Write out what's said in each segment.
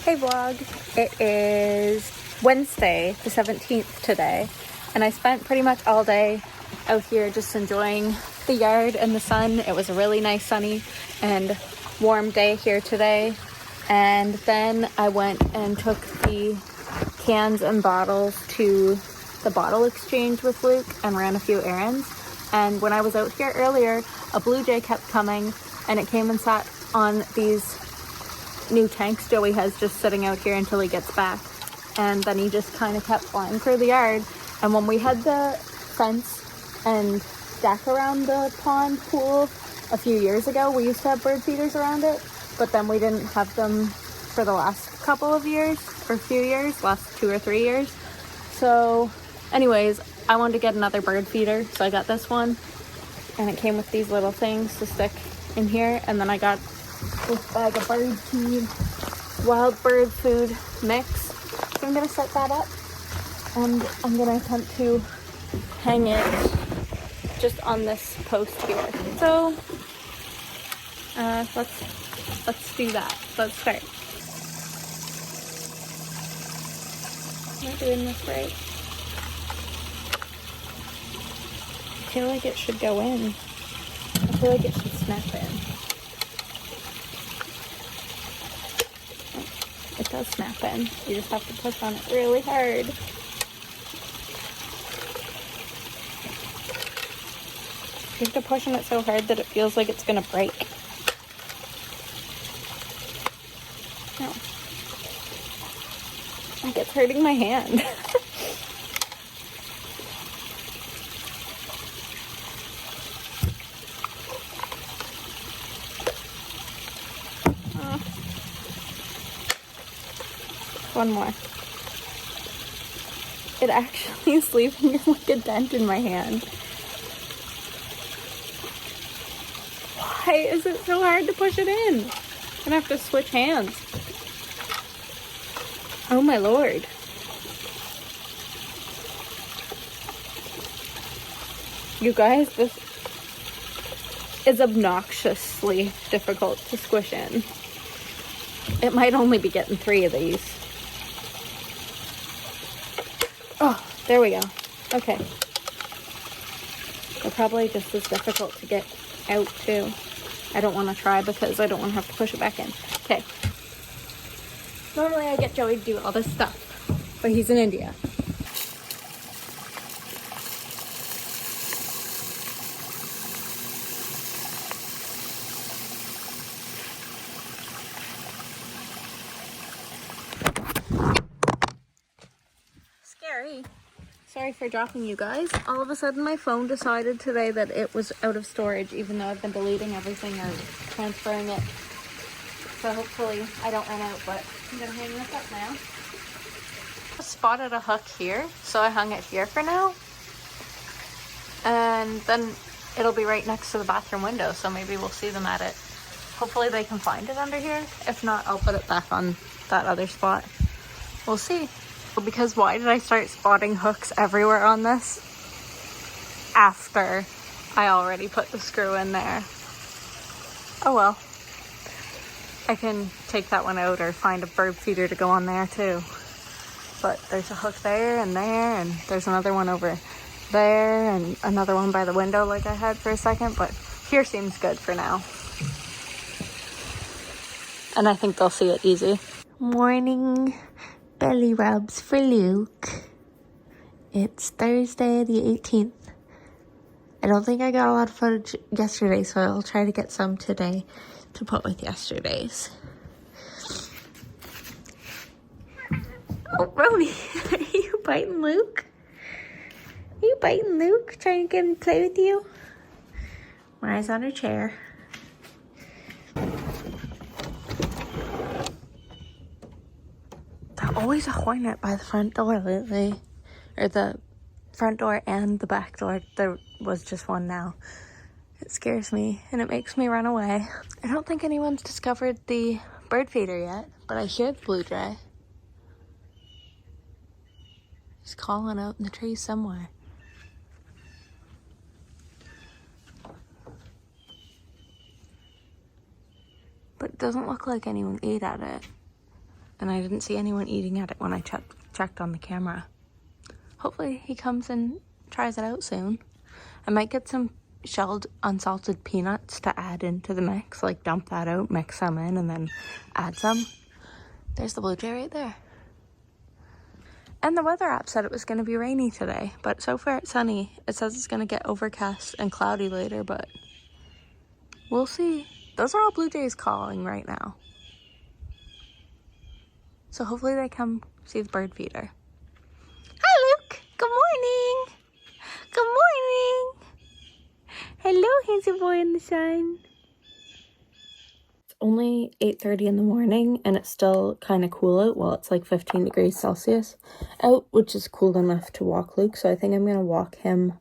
Hey vlog, it is Wednesday the 17th today, and I spent pretty much all day out here just enjoying the yard and the sun. It was a really nice sunny and warm day here today, and then I went and took the cans and bottles to the bottle exchange with Luke and ran a few errands. And when I was out here earlier, a blue jay kept coming and it came and sat on these new tanks Joey has just sitting out here until he gets back, and then he just kind of kept flying through the yard. And when we had the fence and deck around the pond pool a few years ago, we used to have bird feeders around it, but then we didn't have them for the last couple of years, or few years, last 2 or 3 years. So anyways, I wanted to get another bird feeder, so I got this one, and it came with these little things to stick in here. And then I got this bag of bird feed, wild bird food mix. So I'm gonna set that up, and I'm gonna attempt to hang it just on this post here. So let's do that. Let's start. Am I doing this right? I feel like it should go in. I feel like it should snap in. It does snap in. You just have to push on it really hard. You have to push on it so hard that it feels like it's gonna break. No. Like it's hurting my hand. One more. It actually is leaving like a dent in my hand. Why is it so hard to push it in? I'm gonna have to switch hands. Oh my lord. You guys, this is obnoxiously difficult to squish in. It might only be getting 3 of these. Oh, there we go. Okay. They're probably just as difficult to get out too. I don't want to try because I don't want to have to push it back in. Okay. Normally I get Joey to do all this stuff, but he's in India. Scary. Sorry for dropping you guys. All of a sudden my phone decided today that it was out of storage, even though I've been deleting everything or transferring it. So hopefully I don't run out, but I'm gonna hang this up now. I spotted a hook here, so I hung it here for now. And then it'll be right next to the bathroom window, so maybe we'll see them at it. Hopefully they can find it under here. If not, I'll put it back on that other spot. We'll see. Because why did I start spotting hooks everywhere on this after I already put the screw in there? Oh well. I can take that one out or find a bird feeder to go on there too. But there's a hook there, and there's another one over there, and another one by the window like I had for a second, but here seems good for now. And I think they'll see it easy. Morning belly rubs for Luke. It's Thursday the 18th. I don't think I got a lot of footage yesterday, so I'll try to get some today to put with yesterday's. Oh, Roni, are you biting Luke? Are you biting Luke? Trying to get him to play with you? Mariah's on her chair. There's always a hornet by the front door lately. Or the front door and the back door. There was just one now. It scares me and it makes me run away. I don't think anyone's discovered the bird feeder yet, but I hear the blue jay. He's calling out in the trees somewhere. But it doesn't look like anyone ate at it. and I didn't see anyone eating at it when I checked on the camera. Hopefully he comes and tries it out soon. I might get some shelled unsalted peanuts to add into the mix, like dump that out, mix some in, and then add some. There's the blue jay right there. And the weather app said it was going to be rainy today, but so far it's sunny. It says it's going to get overcast and cloudy later, but we'll see. Those are all blue jays calling right now. So hopefully they come see the bird feeder. Hi, Luke. Good morning. Good morning. Hello, handsome boy in the sun. It's only 8:30 in the morning and it's still kind of cool out. Well, it's like 15 degrees Celsius out, which is cool enough to walk Luke. So I think I'm going to walk him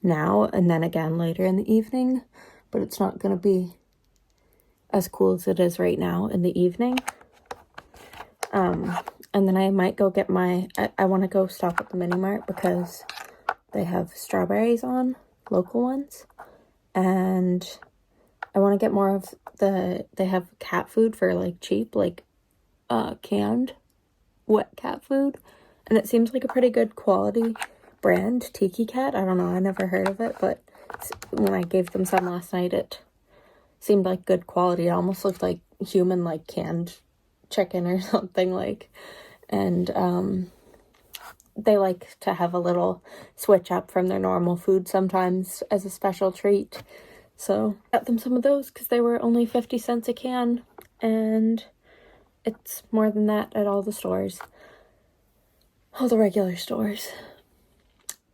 now and then again later in the evening. But it's not going to be as cool as it is right now in the evening. And then I might go get my, I want to go stop at the mini mart because they have strawberries on, local ones. And I want to get more of they have cat food for like cheap, like canned wet cat food. And it seems like a pretty good quality brand, Tiki Cat. I don't know, I never heard of it, but when I gave them some last night, it seemed like good quality. It almost looked like human, like canned chicken or something, like. And they like to have a little switch up from their normal food sometimes as a special treat. So I got them some of those because they were only 50 cents a can, and it's more than that at all the stores, all the regular stores.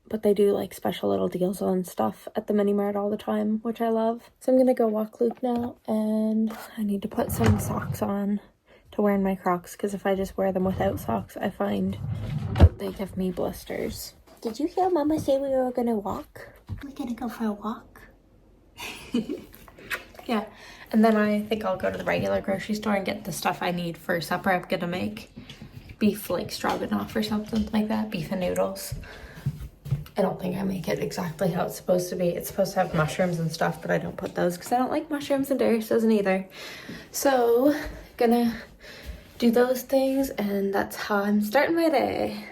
But they do like special little deals on stuff at the mini mart all the time, which I love. So I'm gonna go walk Luke now, and I need to put some socks on to wear in my Crocs, because if I just wear them without socks, I find that they give me blisters. Did you hear Mama say we were gonna walk? We're gonna go for a walk. Yeah, and then I think I'll go to the regular grocery store and get the stuff I need for supper. I'm gonna make beef like stroganoff or something like that, beef and noodles. I don't think I make it exactly how it's supposed to be. It's supposed to have mushrooms and stuff, but I don't put those because I don't like mushrooms, and Darius doesn't either. So, gonna do those things, and that's how I'm starting my day.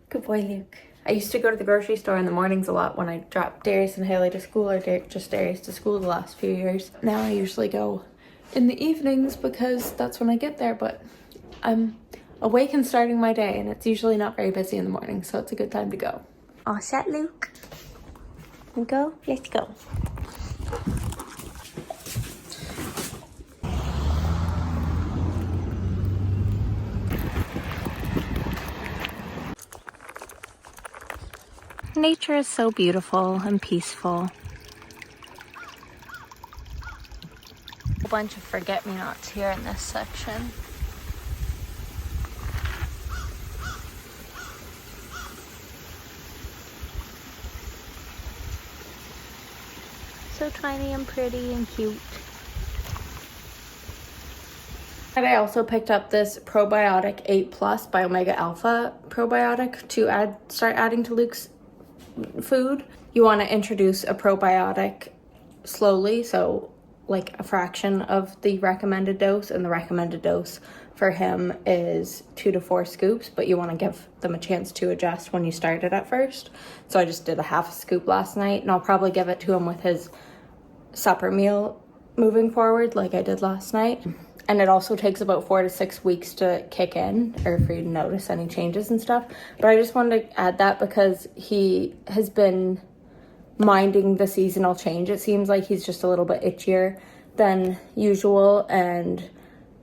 Good boy, Luke. I used to go to the grocery store in the mornings a lot when I dropped Darius and Haley to school, or just Darius to school the last few years. Now I usually go in the evenings because that's when I get there, but I'm awake and starting my day, and it's usually not very busy in the morning, so it's a good time to go. All set, Luke? We go? Let's go. Nature is so beautiful and peaceful. A bunch of forget-me-nots here in this section. So tiny and pretty and cute. And I also picked up this probiotic 8 Plus by Omega Alpha probiotic to start adding to Luke's food. You want to introduce a probiotic slowly, so like a fraction of the recommended dose, and the recommended dose for him is 2 to 4 scoops, but you want to give them a chance to adjust when you start it at first. So I just did a half a scoop last night, and I'll probably give it to him with his supper meal moving forward like I did last night. And it also takes about 4 to 6 weeks to kick in, or for you to notice any changes and stuff. But I just wanted to add that because he has been minding the seasonal change. It seems like he's just a little bit itchier than usual, and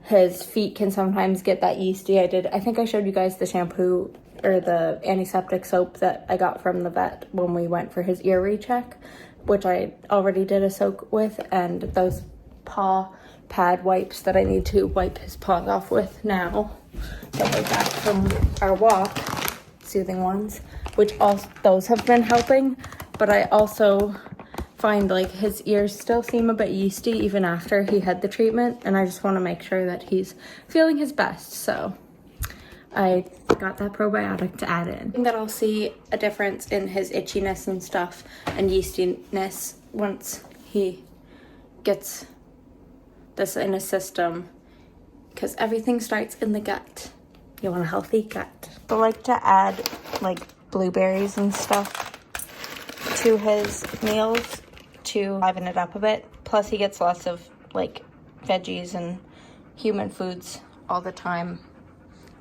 his feet can sometimes get that yeasty. I think I showed you guys the shampoo or the antiseptic soap that I got from the vet when we went for his ear recheck, which I already did a soak with, and those paw pad wipes that I need to wipe his paws off with now that we're back from our walk, soothing ones, which also those have been helping. But I also find like his ears still seem a bit yeasty even after he had the treatment, and I just want to make sure that he's feeling his best, so I got that probiotic to add in. I think that I'll see a difference in his itchiness and stuff and yeastiness once he gets this in his system, because everything starts in the gut. You want a healthy gut. I like to add like blueberries and stuff to his meals to liven it up a bit. Plus he gets lots of like veggies and human foods all the time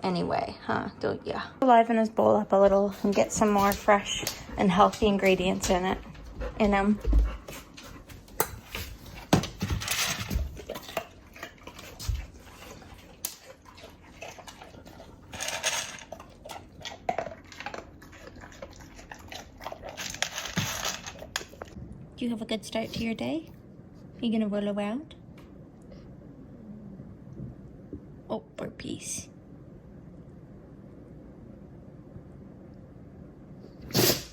anyway, huh? Don't ya? Liven his bowl up a little and get some more fresh and healthy ingredients in him. Do you have a good start to your day? Are you gonna roll around? Oh, burpees.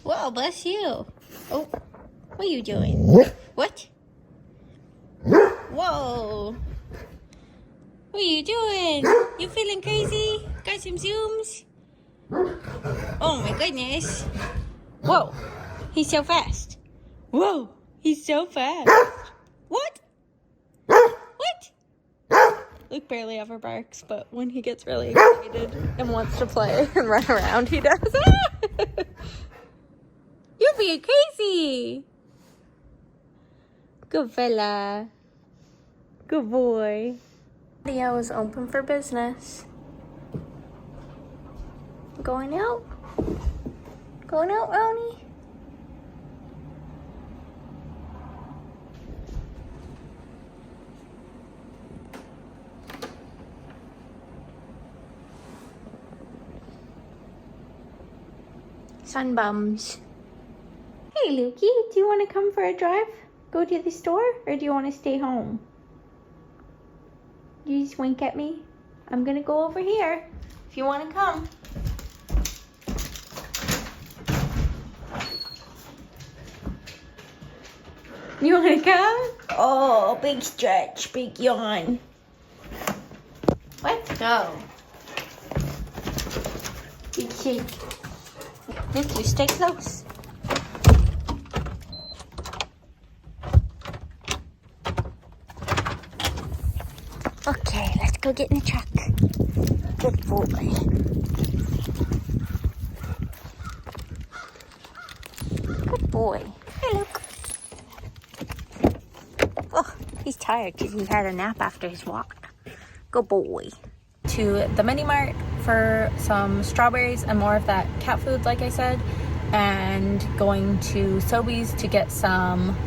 Whoa, bless you. Oh, what are you doing? What? Whoa. What are you doing? You feeling crazy? Got some zooms? Oh my goodness. Whoa, he's so fast. Whoa, he's so fast. What? What? Luke barely ever barks, but when he gets really excited and wants to play and run around, he does. You're being crazy. Good fella. Good boy. Video is open for business. Going out? Going out, Ronnie? Sunbums. Hey, Lukey, do you want to come for a drive? Go to the store? Or do you want to stay home? You just wink at me? I'm gonna go over here if you want to come. You want to come? Oh, big stretch, big yawn. Let's go. Big shake. Look, you stay close. Okay, let's go get in the truck. Good boy. Good boy. Hey, look. Oh, he's tired because he had a nap after his walk. Good boy. To the mini mart for some strawberries and more of that cat food, like I said, and going to Sobeys to get some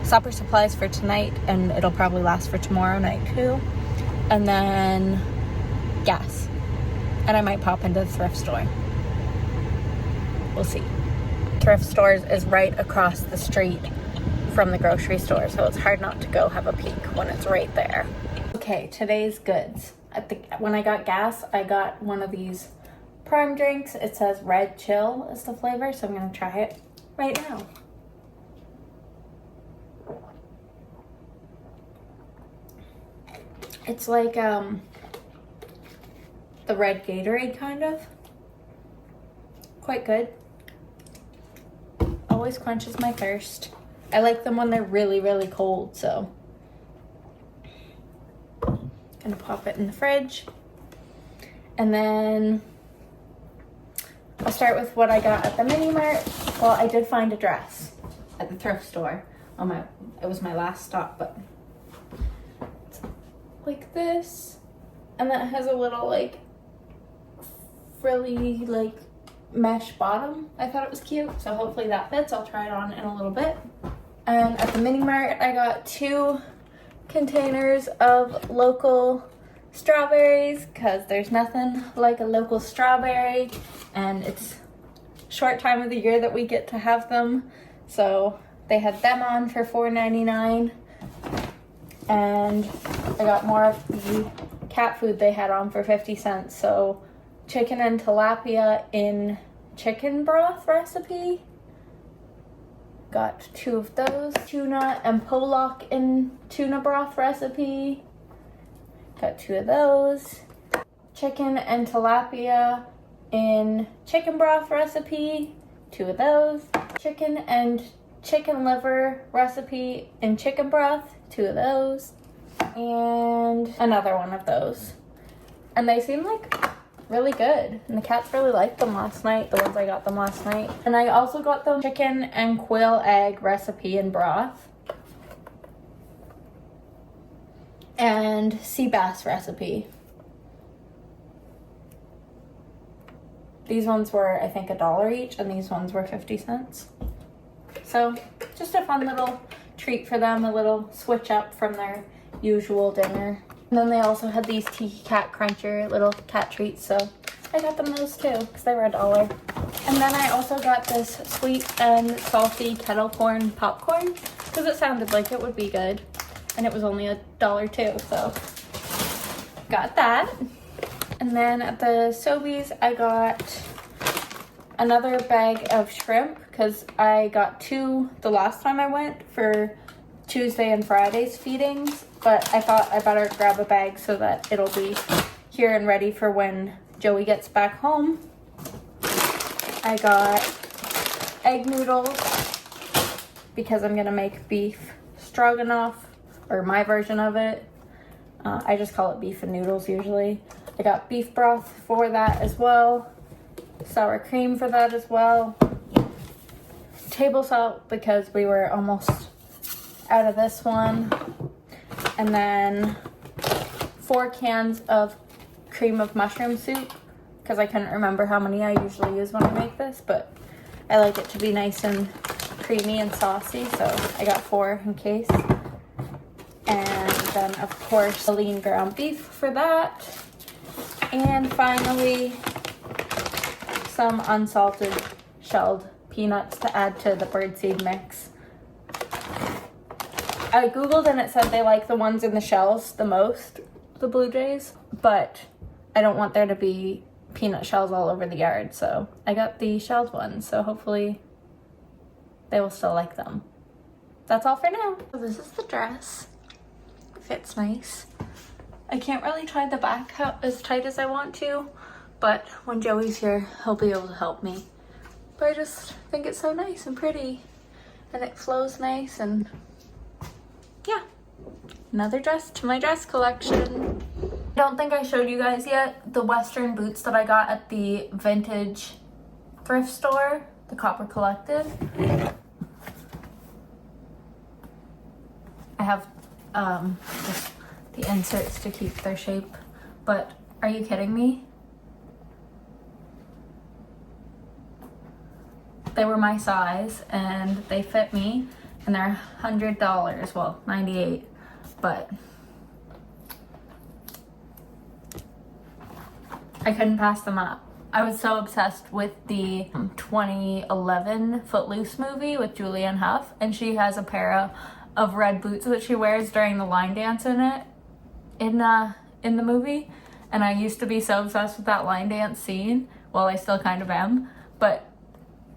supper supplies for tonight, and it'll probably last for tomorrow night too, and then gas, and I might pop into the thrift store. We'll see. Thrift stores is right across the street from the grocery store, so it's hard not to go have a peek when it's right there. Okay, today's goods. When I got gas, I got one of these Prime drinks. It says Red Chill is the flavor, so I'm gonna try it right now. It's like the red Gatorade kind of. Quite good. Always quenches my thirst. I like them when they're really, really cold, so gonna pop it in the fridge. And then I'll start with what I got at the mini mart. Well, I did find a dress at the thrift store. It was my last stop, but it's like this, and then it has a little like frilly like mesh bottom. I thought it was cute, so hopefully that fits. I'll try it on in a little bit. And at the mini mart, I got 2 containers of local strawberries because there's nothing like a local strawberry, and it's short time of the year that we get to have them, so they had them on for $4.99. And I got more of the cat food they had on for 50 cents. So chicken and tilapia in chicken broth recipe. Got 2 of those. Tuna and pollock in tuna broth recipe. Got 2 of those. Chicken and tilapia in chicken broth recipe. 2 of those. Chicken and chicken liver recipe in chicken broth. 2 of those. and another one of those. And they seem like really good. And the cats really liked them last night, the ones I got them last night. And I also got them chicken and quail egg recipe and broth. And sea bass recipe. These ones were, I think, $1 each, and these ones were 50 cents. So just a fun little treat for them, a little switch up from their usual dinner. And then they also had these Tiki Cat Cruncher little cat treats, so I got them those too because they were $1. And then I also got this sweet and salty kettle corn popcorn because it sounded like it would be good, and it was only $1 too, so got that. And then at the Sobeys, I got another bag of shrimp because I got 2 the last time I went for Tuesday and Friday's feedings, but I thought I better grab a bag so that it'll be here and ready for when Joey gets back home. I got egg noodles because I'm gonna make beef stroganoff, or my version of it. I just call it beef and noodles usually. I got beef broth for that as well, sour cream for that as well, table salt because we were almost out of this one, and then 4 cans of cream of mushroom soup because I couldn't remember how many I usually use when I make this, but I like it to be nice and creamy and saucy, so I got 4 in case. And then of course the lean ground beef for that. And finally, some unsalted shelled peanuts to add to the birdseed mix. I googled and it said they like the ones in the shells the most, the Blue Jays, but I don't want there to be peanut shells all over the yard, so I got the shelled ones, so hopefully they will still like them. That's all for now. So this is the dress. It fits nice. I can't really tie the back as tight as I want to, but when Joey's here, he'll be able to help me. But I just think it's so nice and pretty, and it flows nice, and yeah. Another dress to my dress collection. I don't think I showed you guys yet the Western boots that I got at the vintage thrift store, the Copper Collective. I have just the inserts to keep their shape, but are you kidding me? They were my size and they fit me, and they're $100, well, $98, but I couldn't pass them up. I was so obsessed with the 2011 Footloose movie with Julianne Hough, and she has a pair of red boots that she wears during the line dance in the movie, and I used to be so obsessed with that line dance scene. Well, I still kind of am, but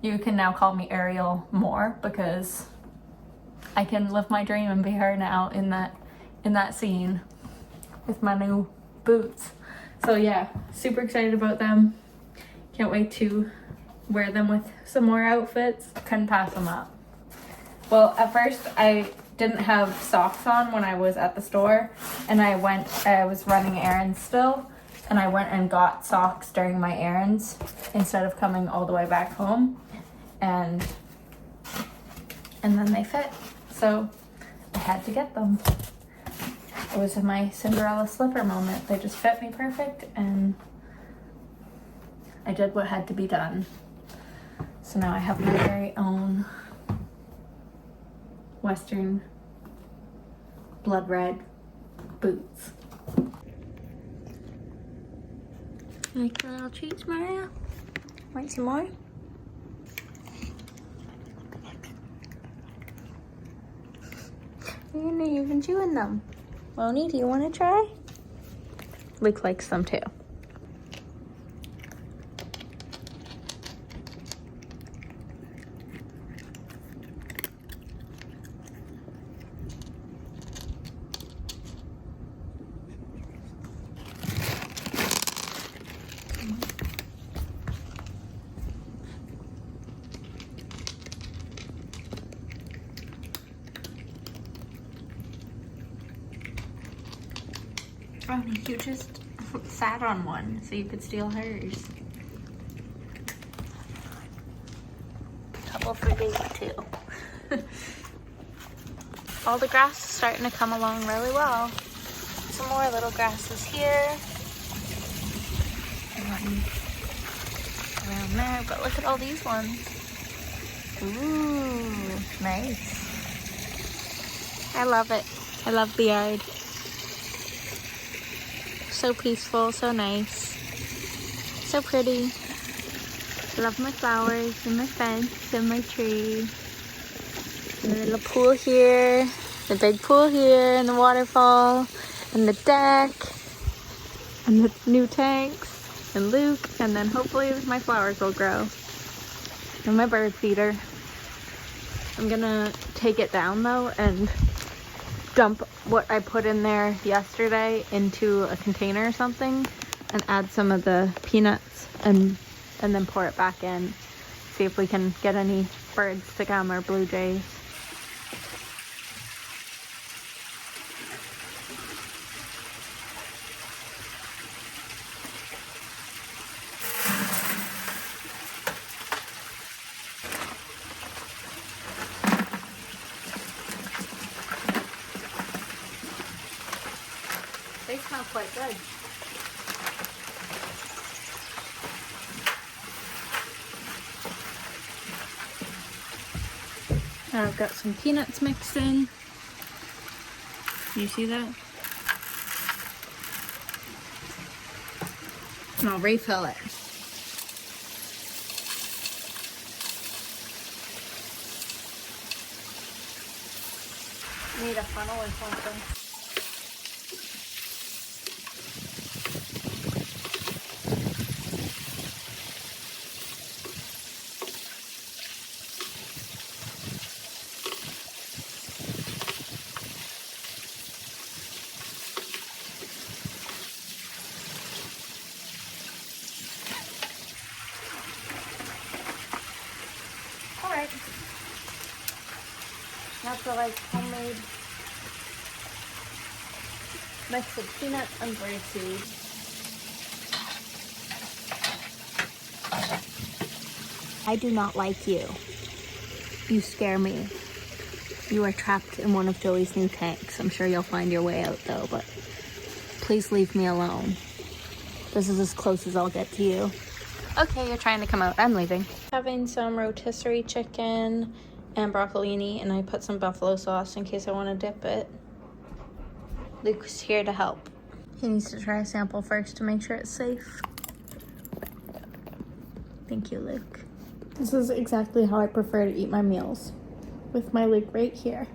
you can now call me Ariel more because I can live my dream and be her now in that scene with my new boots. So yeah, super excited about them. Can't wait to wear them with some more outfits. Couldn't pass them up. Well, at first I didn't have socks on when I was at the store, and I was running errands still, and I went and got socks during my errands instead of coming all the way back home, and then they fit, so I had to get them. It was my Cinderella slipper moment. They just fit me perfect, and I did what had to be done. So now I have my very own Western blood red boots. Like the little treats, Maria? Want some more? You've been chewing them. Loni, do you want to try? Luke likes them too. Brownie, you just sat on one so you could steal hers. Couple for Dave too. All the grass is starting to come along really well. Some more little grasses here. And around there, but look at all these ones. Ooh, nice. I love it. I love the yard. So peaceful, so nice. So pretty. Love my flowers and my fence and my tree. And the little pool here, the big pool here, and the waterfall, and the deck, and the new tanks, and Luke, and then hopefully my flowers will grow. And my bird feeder. I'm gonna take it down though and dump what I put in there yesterday into a container or something and add some of the peanuts and then pour it back in. See if we can get any birds to come or blue jays. They smell quite good. Now I've got some peanuts mixed in. You see that? And I'll refill it. Need a funnel or something. Alright. That's a like homemade mix of peanuts and birdseed. I do not like you. You scare me. You are trapped in one of Joey's new tanks. I'm sure you'll find your way out though, but please leave me alone. This is as close as I'll get to you. Okay, you're trying to come out. I'm leaving. Having some rotisserie chicken and broccolini, and I put some buffalo sauce in case I want to dip it. Luke's here to help. He needs to try a sample first to make sure it's safe. Thank you, Luke. This is exactly how I prefer to eat my meals, with my Luke right here.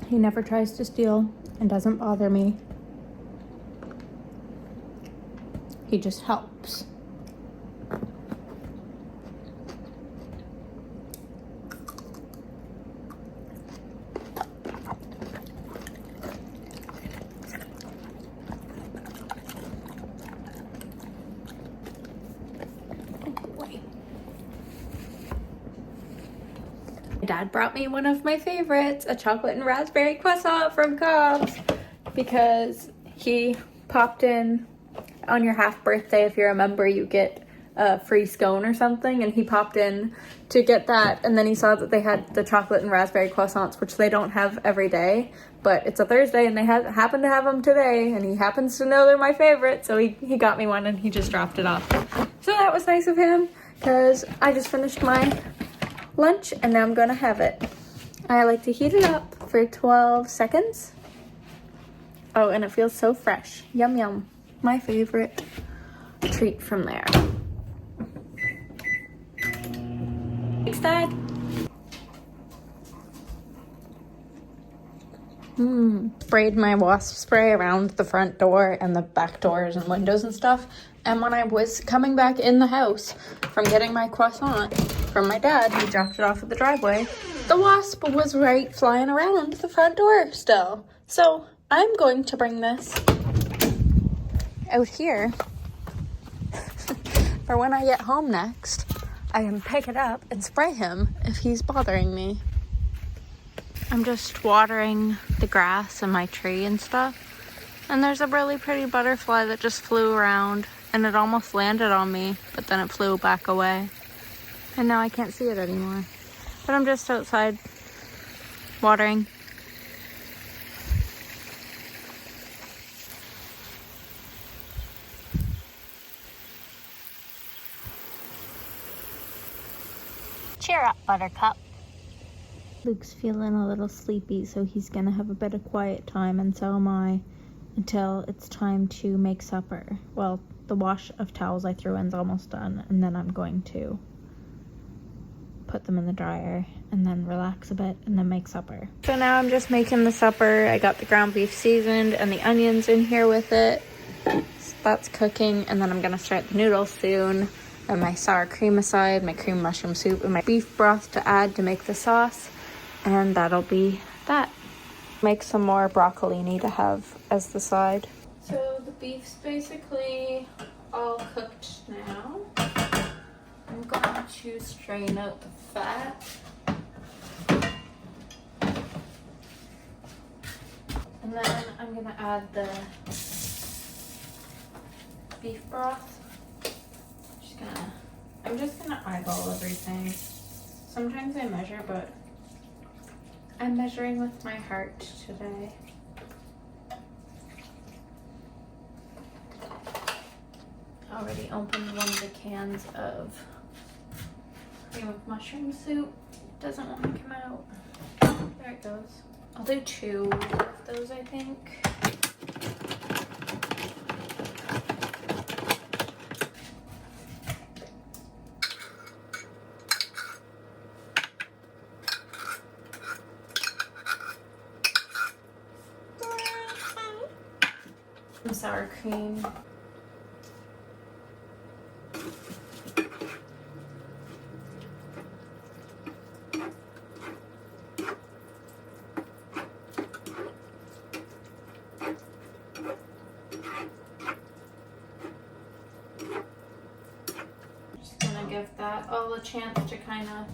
He never tries to steal and doesn't bother me. He just helps. Dad brought me one of my favorites, a chocolate and raspberry croissant from Cobb's, because he popped in on your half birthday. If you're a member, you get a free scone or something, and he popped in to get that, and then he saw that they had the chocolate and raspberry croissants, which they don't have every day, but it's a Thursday and they happen to have them today, and he happens to know they're my favorite, so he got me one and he just dropped it off. So that was nice of him, because I just finished my lunch and now I'm gonna have it. I like to heat it up for 12 seconds. Oh, and it feels so fresh. Yum yum. My favorite treat from there. Thanks, Dad. Sprayed my wasp spray around the front door and the back doors and windows and stuff. And when I was coming back in the house from getting my croissant from my dad, he dropped it off at the driveway. The wasp was right flying around the front door still. So I'm going to bring this out here for when I get home next. I can pick it up and spray him if he's bothering me. I'm just watering the grass and my tree and stuff. And there's a really pretty butterfly that just flew around and it almost landed on me, but then it flew back away. And now I can't see it anymore. But I'm just outside watering. Cheer up, Buttercup. Luke's feeling a little sleepy, so he's gonna have a bit of quiet time, and so am I, until it's time to make supper. Well, the wash of towels I threw in's almost done, and then I'm going to put them in the dryer and then relax a bit and then make supper. So now I'm just making the supper. I got the ground beef seasoned and the onions in here with it. So that's cooking, and then I'm gonna start the noodles soon. And my sour cream aside, my cream mushroom soup, and my beef broth to add to make the sauce. And that'll be that. Make some more broccolini to have as the side. So the beef's basically all cooked now. I'm going to strain out the fat. And then I'm gonna add the beef broth. I'm just gonna eyeball everything. Sometimes I measure, but I'm measuring with my heart today. Already opened one of the cans of cream of mushroom soup. Doesn't want to come out. There it goes. I'll do 2 of those, I think. Some sour cream. Just gonna give that all a chance to kind of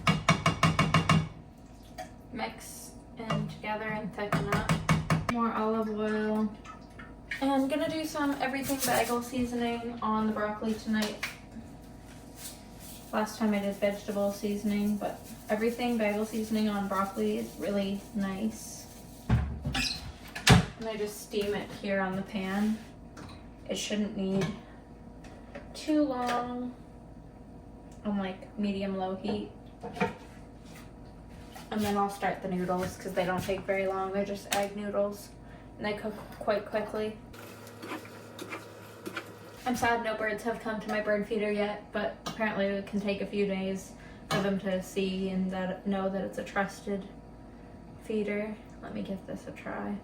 mix in together and thicken up. More olive oil. And I'm gonna do some everything bagel seasoning on the broccoli tonight. Last time I did vegetable seasoning, but everything bagel seasoning on broccoli is really nice. And I just steam it here on the pan. It shouldn't need too long on like medium-low heat. And then I'll start the noodles because they don't take very long. They're just egg noodles and they cook quite quickly. I'm sad no birds have come to my bird feeder yet, but apparently it can take a few days for them to see and know that it's a trusted feeder. Let me give this a try.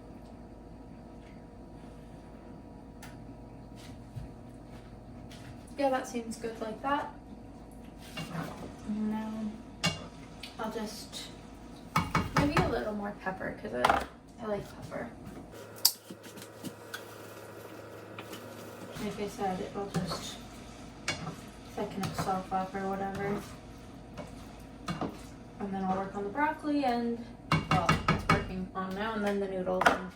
Yeah, that seems good like that. And now I'll just maybe a little more pepper because I like pepper. Like I said, it will just thicken itself up or whatever. And then I'll work on the broccoli and, well, it's working on now, and then the noodles. And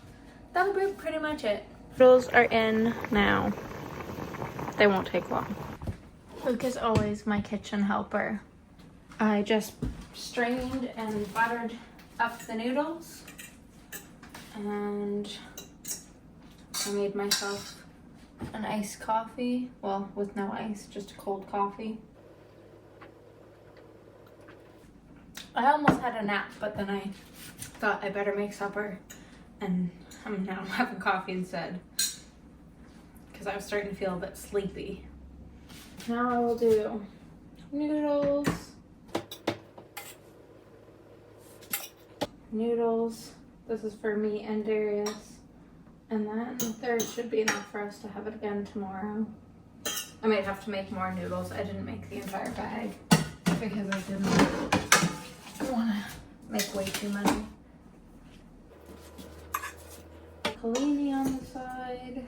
that'll be pretty much it. Noodles are in now. They won't take long. Luke is always my kitchen helper. I just strained and buttered up the noodles. And I made myself an iced coffee, well, with no ice, just a cold coffee. I almost had a nap, but then I thought I better make supper, and I'm now having coffee instead because I was starting to feel a bit sleepy. Now I will do noodles, This is for me and Darius. And then there should be enough for us to have it again tomorrow. I might have to make more noodles. I didn't make the entire bag because I didn't want to make way too many. Pelini on the side.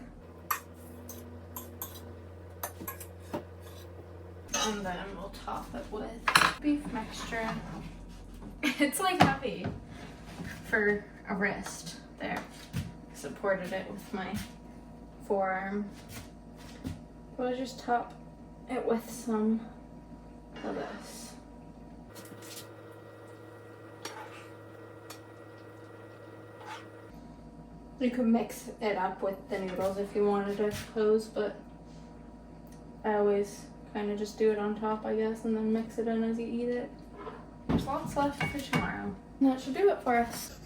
And then we'll top it with beef mixture. It's like heavy for a wrist there. Supported it with my forearm. We'll just top it with some of this. You could mix it up with the noodles if you wanted, I suppose, but I always kind of just do it on top, I guess, and then mix it in as you eat it. There's lots left for tomorrow. And that should do it for us.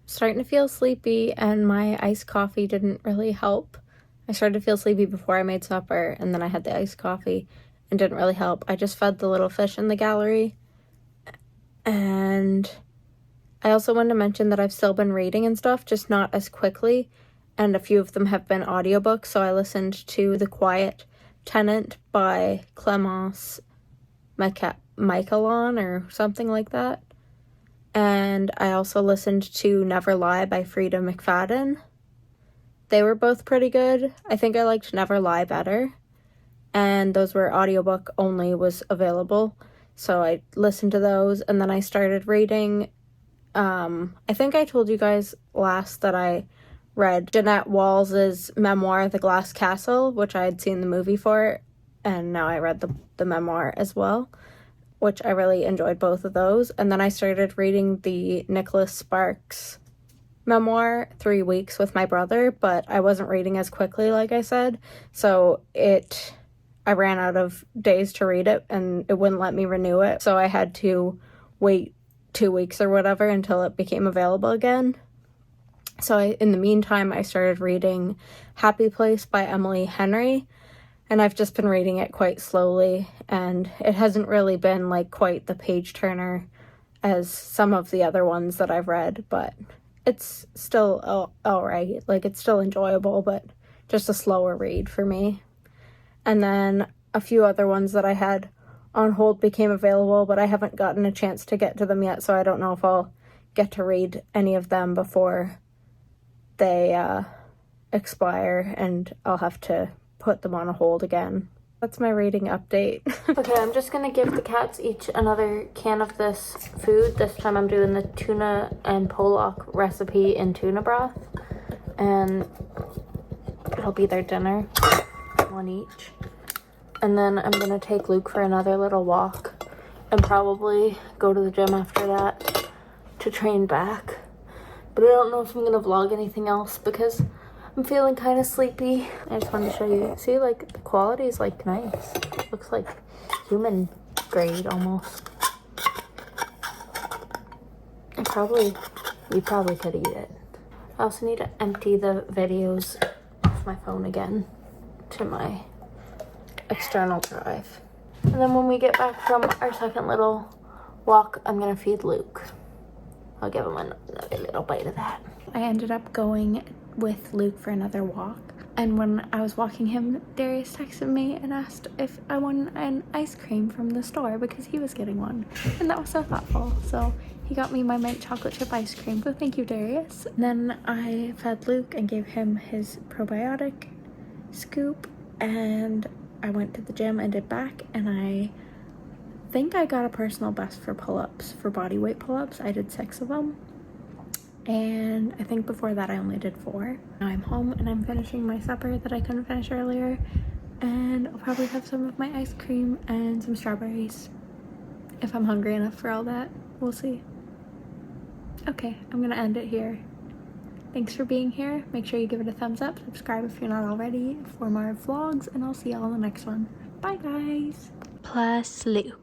Starting to feel sleepy, and my iced coffee didn't really help. I started to feel sleepy before I made supper, and then I had the iced coffee and didn't really help. I just fed the little fish in the gallery. And I also wanted to mention that I've still been reading and stuff, just not as quickly, and a few of them have been audiobooks. So I listened to The Quiet Tenant by Clemence Michaelon or something like that. And I also listened to Never Lie by Frida McFadden. They were both pretty good. I think I liked Never Lie better. And those were audiobook only was available. So I listened to those, and then I started reading. I think I told you guys last that I read Jeanette Walls' memoir, The Glass Castle, which I had seen the movie for, and now I read the memoir as well, which I really enjoyed both of those. And then I started reading the Nicholas Sparks memoir, 3 weeks with my brother, but I wasn't reading as quickly, like I said, so I ran out of days to read it, and it wouldn't let me renew it, so I had to wait 2 weeks or whatever until it became available again. So in the meantime, I started reading Happy Place by Emily Henry, and I've just been reading it quite slowly, and it hasn't really been like quite the page turner as some of the other ones that I've read, but it's still all right. Like, it's still enjoyable, but just a slower read for me. And then a few other ones that I had on hold became available, but I haven't gotten a chance to get to them yet, so I don't know if I'll get to read any of them before they expire, and I'll have to put them on a hold again. That's my reading update. Okay, I'm just gonna give the cats each another can of this food. This time I'm doing the tuna and pollock recipe in tuna broth, and it'll be their dinner, one each. And then I'm gonna take Luke for another little walk and probably go to the gym after that to train back. But I don't know if I'm gonna vlog anything else because I'm feeling kind of sleepy. I just wanted to show you. See, like, the quality is, like, nice. Looks like human grade almost. We probably could eat it. I also need to empty the videos off my phone again to my external drive. And then when we get back from our second little walk, I'm gonna feed Luke. I'll give him another little bite of that. I ended up going with Luke for another walk, and when I was walking him, Darius texted me and asked if I won an ice cream from the store because he was getting one, and that was so thoughtful. So he got me my mint chocolate chip ice cream, so thank you, Darius. And then I fed Luke and gave him his probiotic scoop, and I went to the gym and did back, and I think I got a personal best for pull-ups, for body weight pull-ups. I did 6 of them. And I think before that I only did 4. Now I'm home and I'm finishing my supper that I couldn't finish earlier, and I'll probably have some of my ice cream and some strawberries if I'm hungry enough for all that. We'll see. Okay, I'm gonna end it here. Thanks for being here. Make sure you give it a thumbs up, subscribe if you're not already for more vlogs, and I'll see y'all in the next one. Bye guys. Plus Luke.